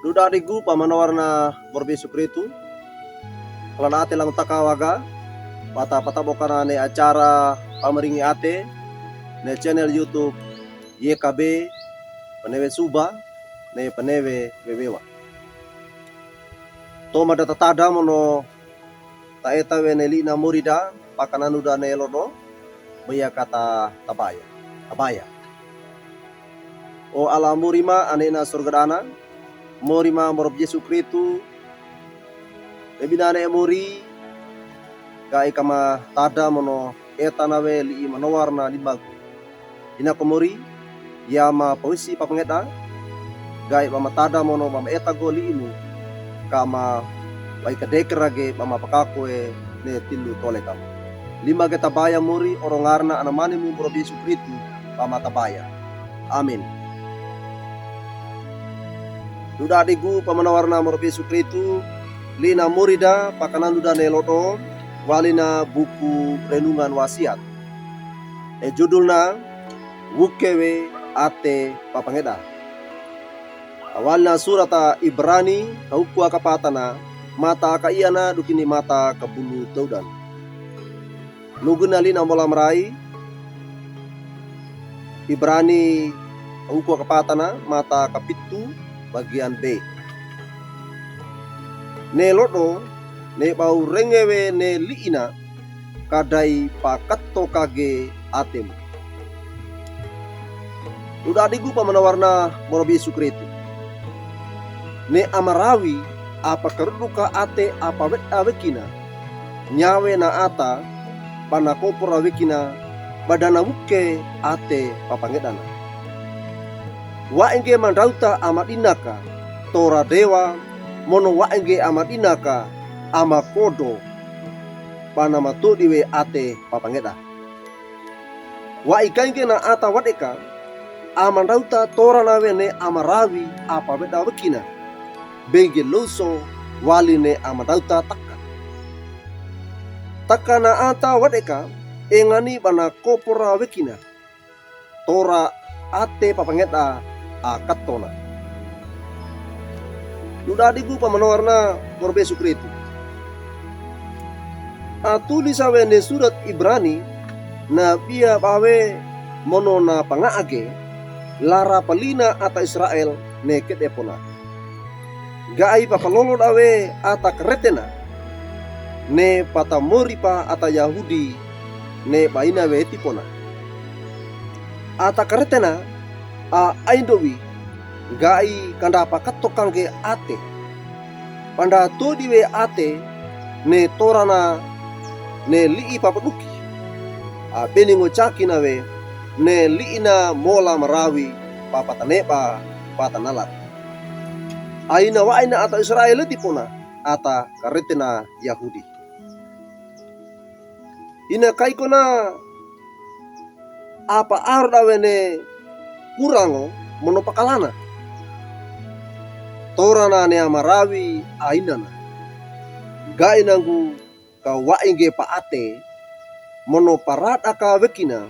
Duda adigu pamanawarna borbesu kretu. Kalau ate lang takawaga, pata bokana ne acara pameringi ate, ne channel YouTube YKB, panewe Suba, ne panewe Wewewa. Toma data tada mono taeta we ne lina murida, pakananu da ne lono, baya kata abaya. O ala murima anena surgadana, morima morob Yesu Kristu, ebinane emori, gai kama tada mono etanawe li manowarna limagu. Ina komori, yama pawisi papangeta, gai mama tada mono mama etago li inu, kama baika dekerage mama pakakwe ne tilu tole kama. Lima geta baya muri orongarna anamani mu morob Yesu Kristu, pama tabaya. Amin. Duda adigu pamanawarna morob Yesu Kristu, lina murida pakanandu da neloto, walina buku renungan wasiat. Judulna Wukewe Ate Papangeda. Awalna surata Ibrani hauku akapatana mata akaiyana dukini mata kabulu taudan. Nuguna lina mola merai Ibrani hauku akapatana mata kapitu bagian B. Ne lodo ne bau rengewe ne liina kadai pakatto kage atem. Udah adigu pamanawarna morob Yesu Kristu. Ne amarawi apa keruduka ate apa wet awekina nyawe na ata panakopor awekina badana wuke ate papangedana. Wa enge mandauta amat inaka tora dewa mono wa enge amat inaka ama kodo panama diwe ate papangeda. Wa ikainge na ata wadeka amandauta tora nawe ne amarawi apa beda wekina bege loso wali ne amandauta taka na ata wadeka engani bana kopora wekina tora ate papangeda akatona. Duda adigu pamanawarna morob Yesu Kristu. Tulis awe ne surat Ibrani na pia bawe mono na pangaage lara palina ata Israel ne kedepona. Gai papalolo dawe ata keretena ne patamoripa ata Yahudi ne baina we tipona. Ata keretena a aindowi gai kanda pakatokang ke ate panda todiwe ate ne torana ne lii papaduki a beningo caki nawe ne liina mola marawi papataneba patanalat aina wa aina ata Israel tipona ata karetena Yahudi ina kaikona apa ardawe ne kurango mono pakalana torana ne amarawi ainana gainangu ka wainge paate mono parat aka wekina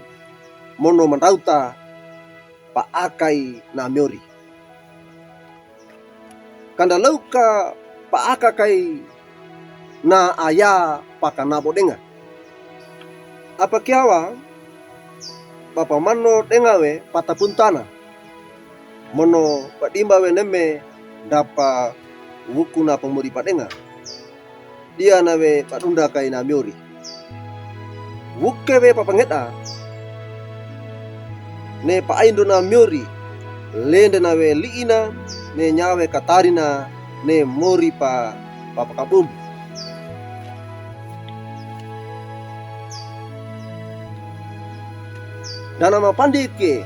mono mandauta paakai na miori kanda lauka paakakai na aya pakanabo denga apa kiawa bapa mano dengawe patapuntana mono padimba we neme dapa wuku na pamuri padenga dia nawe padunda kai na miori wuke we papangeta ne paindo na miori lende nawe liina ne nyawe katarina ne mori pa papakabum dana mapandike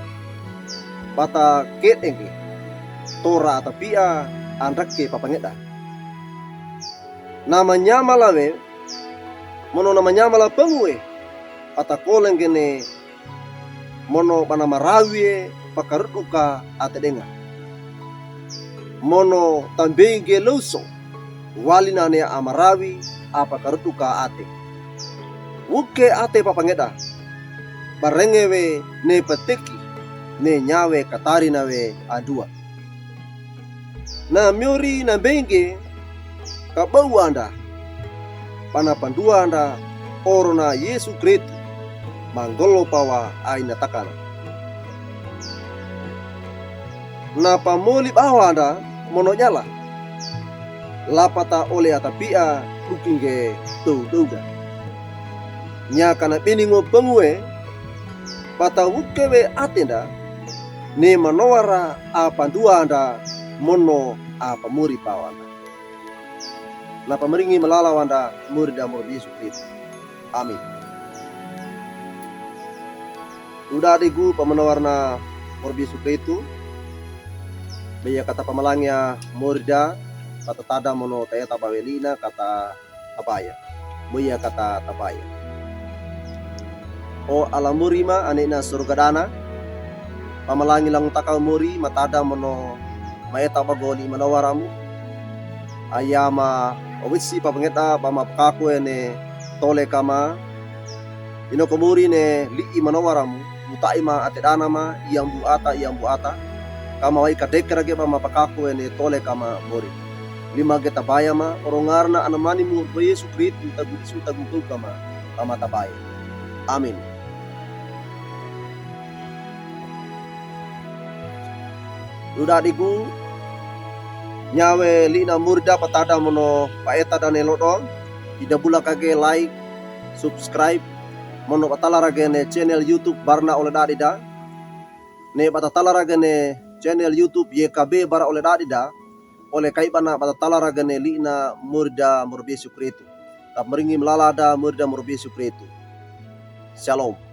pata ketenge tora atapia andrake papangeta namanya malawe mono namanya mala pengue pata kolengene mono panamarawie pakaruka atedenga mono tambenge loso walina ne amarawi apa karuka ate wuke ate papangeta barengewe ne peteki ne nyawe katari nawe adua na miori na benge kabau anda pana pandua anda orona Yesu Kristu manggolo pawa aina takana na pamoli bawa anda mononyala lapata ole atapia ukinge douda nyaka na beningo pengue pata wukewe atenda ne manowara apandua anda mono apa muri pawanda na pameringi melala wanda muri da Yesu Kristu. Amin. Udah digu pamanawarna Yesu Kristu beya kata pamalangnya murida kata tada mono taya tabawelina kata tabaya beya kata tabaya o alamurima anena surgadana pamalangi lang takal muri matada mono maeta bagoli manawaramu ayama owisi papangeta pamapakaku ene tole kama ino komuri ne li manawaramu mutaima atedana ma iyang buata kama wai kadekra ge pamapakaku ene tole kama muri lima geta baya ma orongarna anamani mu Yesu Kristu tagu kama tabaya. Amin. Luda digu nyawe lina murda patada mono paeta dan elodo ida bula kage like subscribe mono patala ragene channel YouTube Barna oleh dadida ne patatala ragene channel YouTube YKB bara oleh dadida oleh kaibana patatala ragene lina murda Yesu Kristu tap meringi melalada murda Yesu Kristu. Shalom.